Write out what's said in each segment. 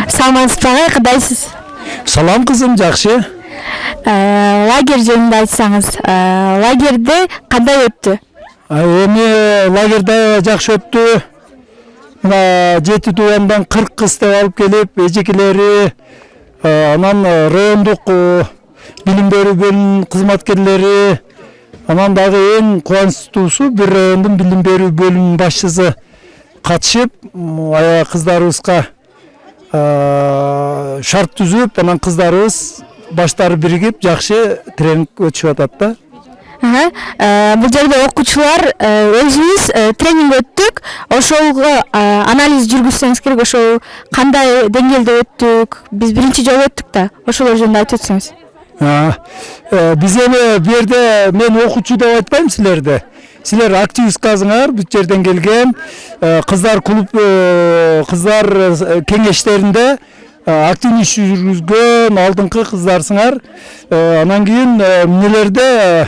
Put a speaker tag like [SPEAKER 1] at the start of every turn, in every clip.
[SPEAKER 1] Саламатсызбы агай, кандайсыз?
[SPEAKER 2] Салам кызым, жакшы.
[SPEAKER 1] Лагерь жөнүндө айтсаңыз, лагерде кандай өттү?
[SPEAKER 2] Эми лагерде жакшы өттү. Мына 7 туугандан 40 кыз деп алып келип, эжекелери, анан райондук билим берүү бөлүмүнүн кызматкерлери, анан дагы эң кубанычтуусу бир райондун билим берүү бөлүмүнүн башчысы катышып, аябай кыздарыбызга шарт түзүп, анан кыздарыбыз баштары биригип жакшы тренинг өтүшүп атат да.
[SPEAKER 1] Бул жерде окуучулар өзүбүз тренинг өттүк. Ошолго анализ жүргүзсөңүз керек. Ошол кандай деңгээлде өттүк? Биз биринчи жолу өттүк да. Ошолор жөнүндө айтып өтсөңүз.
[SPEAKER 2] Биз эми бу жерде мен окуучу деп айтпайм силерди. Силер активисткасыңар, бул жерден келген кыздар клуб, кыздар кеңештеринде активный иш жүргүзгөн алдыңкы кыздарсыңар. Анан кийин эмнелерде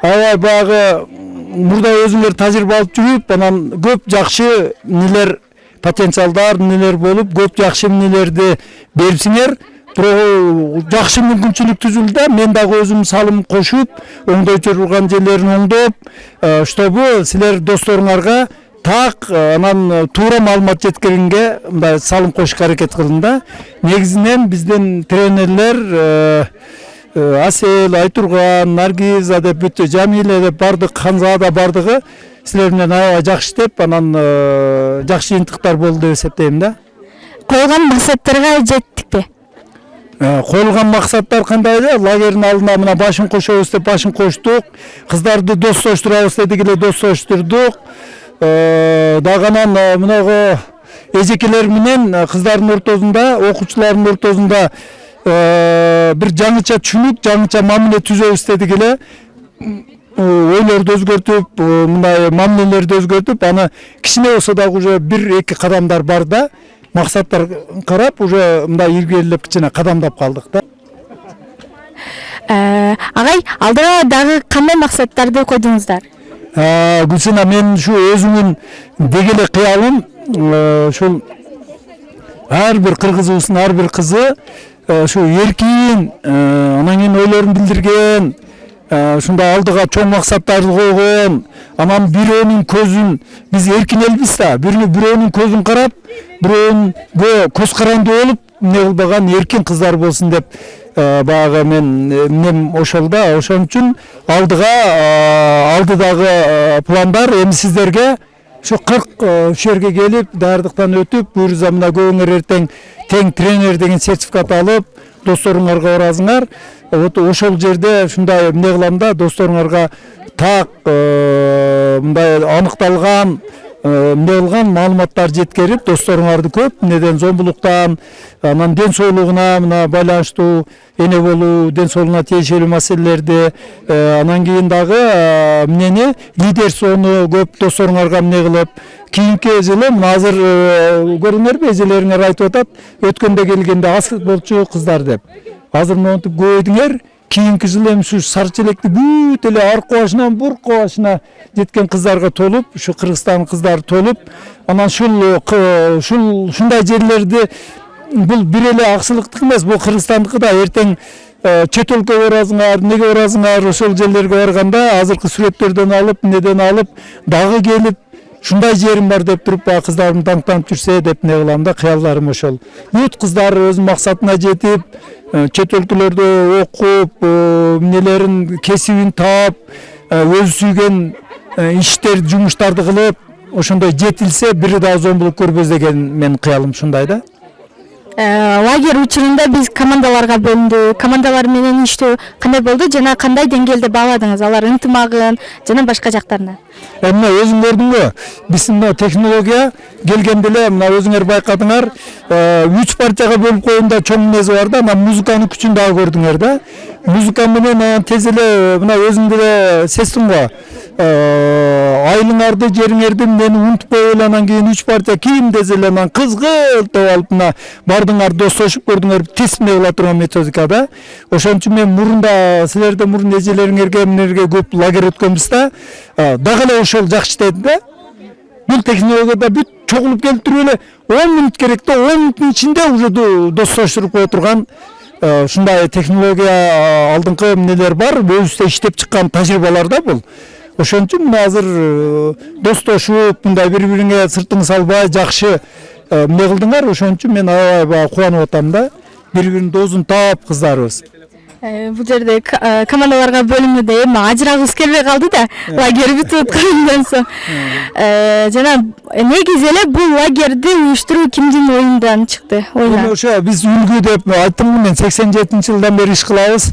[SPEAKER 2] аябай баягы мурда өзүңөр тажрыйба алып жүрүп, анан көп жакшы эмнелер, потенциалдар эмнелер болуп, көп жакшы эмнелерди берипсиңер. Бирок жакшы мүмкүнчүлүк түзүлдү. Мен дагы өзүм салым кошуп, оңдойчу турган жерлерин оңдоп, чтобы силер досторуңарга так, анан туура маалымат жеткиргенге мындай салым кошушка аракет кылдым да. Негизинен биздин тренерлер Асел, Айтурган, Наргиза деп бүт Жамиле деп бардык, Ханзада бардыгы силер менен аябай жакшы иштеп, анан жакшы жыйынтыктар болду деп эсептейм да.
[SPEAKER 1] Койгон максаттарга жеттикпи?
[SPEAKER 2] Коюлган максаттар кандай эле? Лагердин алдына мына башын кошобуз деп башын коштук. Кыздарды достоштурабыз дедик эле, достоштурдук. Дагы анан мынагы эжекелер менен кыздардын ортосунда, окуучулардын ортосунда бир жаңыча түшүнүк, жаңыча мамиле түзөбүз дедик эле. Ойлорду өзгөртүп, мындай мамилелерди өзгөртүп, аны кичине болсо дагы уже 1-2 кадамдар бар да. Максаттар карап уже мындай илгерилеп кичине кадамдап калдык да.
[SPEAKER 1] Агай, алдыга дагы кандай максаттарды койдуңуздар?
[SPEAKER 2] Гүлсина, мен ушу өзүмдүн деги эле кыялым, ушул ар бир кыргызыбыздын ар бир кызы ушу эркин, анан кийин ойлорун билдирген, ушундай алдыга чоң максаттарды койгон, анан бирөөнүн көзүн, биз эркин элбиз да, бирөөнүн көзүн карап, бирөөнгө көз каранды болуп, эмне кылбаган эркин кыздар болсун деп баягы мен ошол да. Ошон үчүн алдыдагы пландар эми сиздерге ушу 40 жерге келип, даярдыктан өтүп, буюрса мына көбүңөр эртең тең тренер деген сертификат алып, досторуңарга барасыңар. Вот ошол жерде ушундай эмне кылам да, досторуңарга так мындай аныкталган эмне кылган маалыматтар жеткирип, досторуңарды көп эмнеден, зомбулуктан, анан ден соолугуна мына байланыштуу эне болуу, ден соолугуна тиешелүү маселелерди, анан кийин дагы эмнени, лидерствону көп досторуңарга эмне кылып, кийинки жылы мына азыр көрүңөрбү, эжелериңер айтып атат, өткөндө келгенде аз болчу кыздар деп. Азыр монтип көбөйдүңөр, кийинки жылы эми ушу сары челекти бүт эле аркы башынан бурку башына жеткен кыздарга толуп, ушу Кыргызстан кыздары толуп, анан ушундай жерлерди, бул бир эле аксылыктык эмес, бул Кыргызстандыкы да. Эртең чет өлкөгө барасыңар, эмнеге барасыңар, ошол жерлерге барганда азыркы сүрөттөрдөн алып, эмнеден алып, дагы келип ушундай жерим бар деп туруп, кыздарым таңтанып жүрсө деп эмне кылам да, кыялдарым ошол. Бүт кыздар өзүнүн максатына жетип, чет өлкөлөрдө окуп, эмнелерин, кесибин таап, өзү сүйгөн иштер, жумуштарды кылып, ошондой жетилсе, бири дагы зомбулук көрбөс деген менин кыялым ушундай да.
[SPEAKER 1] Лагерь учурунда биз командаларга бөлүндү. Командалар менен иштөө кандай болду жана кандай деңгээлде бааладыңыз алар ынтымагын жана башка жактарына?
[SPEAKER 2] Мына өзүң көрдүңбү? Биздин мына технология келгенде эле мына өзүңөр байкадыңар, 3 партияга бөлүп коюнда чоң мүнөзү бар да, мына музыканын күчүн дагы көрдүңөр да. Музыка менен тез эле мына өзүң деле сездиң го. Айылыңарды, жериңерди мени унутпой эле, анан кийин 3 партия кийин десе эле анан кызгылт деп алып мына бардыңар, достошуп көрдүңөр, тез эмне кыла турган методика да. Ошон үчүн мен мурунда силерден мурун эжелериңерге эмнелерге көп лагерь өткөнбүз да. Дагы эле ошол жакшы иштеди да. Бул технологияда бүт чогулуп келтирип эле 10 мүнөт керек да 10 мүнөттүн ичинде уже достоштуруп кое турган ушундай технология алдыңкы эмнелер бар, өзүбүздө иштеп чыккан тажрыйбалар да бул. Ошон үчүн мына азыр достошуп, мындай бири-бириңе сыртың салбай жакшы эмне кылдыңар. Ошон үчүн мен аябай кубанып атам да. Бири-биринин доозун таап кыздарыбыз.
[SPEAKER 1] Бул жерде командаларга бөлүнүүдө эми ажырагыбыз келбей калды да, лагерь бүтүп аткандан соң. Жана негизи эле бул лагерди уюштуруу кимдин оюндан чыкты?
[SPEAKER 2] Эми ошо биз үлгү деп айттым, мен 87-жылдан бери иш кылабыз.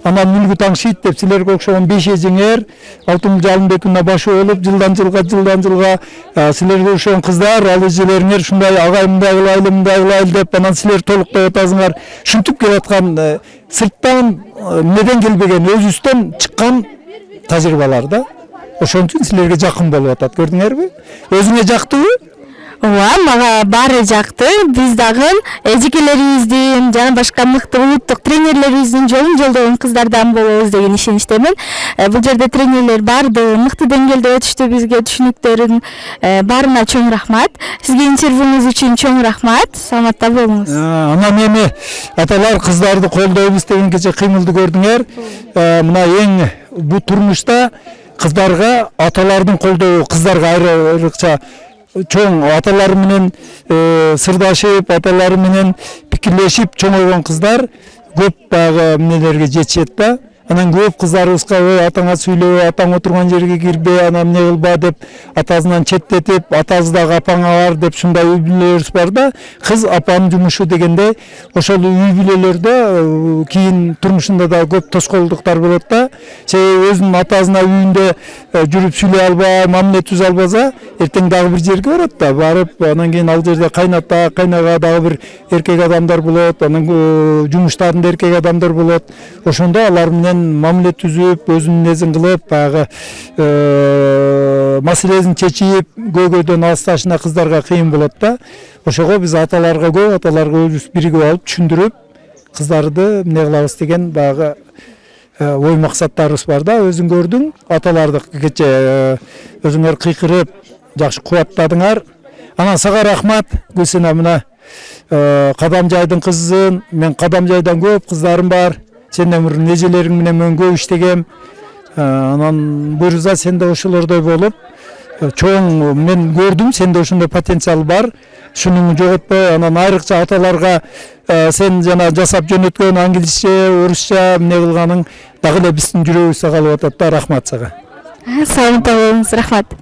[SPEAKER 2] Анан үлгү таңшыйт деп силерге окшогон 5 эжеңер алтын жалынбекине башы болуп, жылдан жылга силерге окшогон кыздар, ал эжелериңер ушундай агай мындай кылайлы деп анан силер толуктап атасыңар. Шынтып келаткан сырттан неден келбеген, өзүбүздөн чыккан тажрыйбалар да. Ошон үчүн силерге жакын болуп атат, көрдүңөрбү? Өзүңө жактыбы?
[SPEAKER 1] Ооба, мага баары жакты. Биз дагы эжекелерибиздин жана башка мыкты улуттук тренерлерибиздин жолун жолдогон кыздардан болобуз деген ишеничтемин. Бул жерде тренерлер баардыгы мыкты деңгээлде өтүштү, бизге түшүнүктөрүн баарына чоң рахмат. Сизге интервьюңуз үчүн чоң рахмат. Саламатта болуңуз.
[SPEAKER 2] Анан эми аталар кыздарды колдойбуз деген кече кыймылды көрдүңөр. Мына эң бул турмушта кыздарга аталардын колдоо, кыздарга айрыкча чоң аталары менен сырдашып, аталары менен пикирлешип чоңойгон кыздар көп багы эмнелерге жетишет да. Анан көп кыздарыбызга атаңа сүйлөбө, атаң отурган жерге кирбе, анан эмне кылба деп атасынан четтетип, атасы дагы апаңа бар деп ушундай үй бүлөлөрүбүз бар да. Кыз апанын жумушу дегенде ошол үй бүлөлөрдө кийин турмушунда да көп тоскоолдуктар болот да. Себеби өзүнүн атасына үйүндө жүрүп сүйлөй албай, мамиле түзө албаса, эртең дагы бир жерге барат да, барып анан кийин ал жерде кайната, кайнага дагы бир эркек адамдар болот, анан жумуштарында эркек адамдар болот. Ошондо алар менен мамиле түзүп, өзүнүн незин кылып, багы маселесин чечип, көйгөйдөн алысташына кыздарга кыйын болот да. Ошого биз аталарга өзүбүз биригип алып түшүндүрүп, кыздарды эмне кылабыз деген багы ой максаттарыбыз бар да. Өзүң көрдүң, аталарды кече өзүңөр кыйкырып, жакшы кубаттадыңар. Анан сага рахмат. Гүлсина мына Кадамжайдын кызын, мен Кадамжайдан көп кыздарым бар. Сенден мурун эжелериң менен мен көп иштегем. Анан буюрса сен да ошолордой болуп, чоң мен көрдүм, сенде ошондой потенциал бар. Шуну жоготпой, анан айрыкча аталарга сен жана жасап жөнөткөн англисче, орусча эмне кылганың дагы эле биздин жүрөгүбүздө калып атат да. Рахмат сага.
[SPEAKER 1] Саламатта болуңуз, рахмат.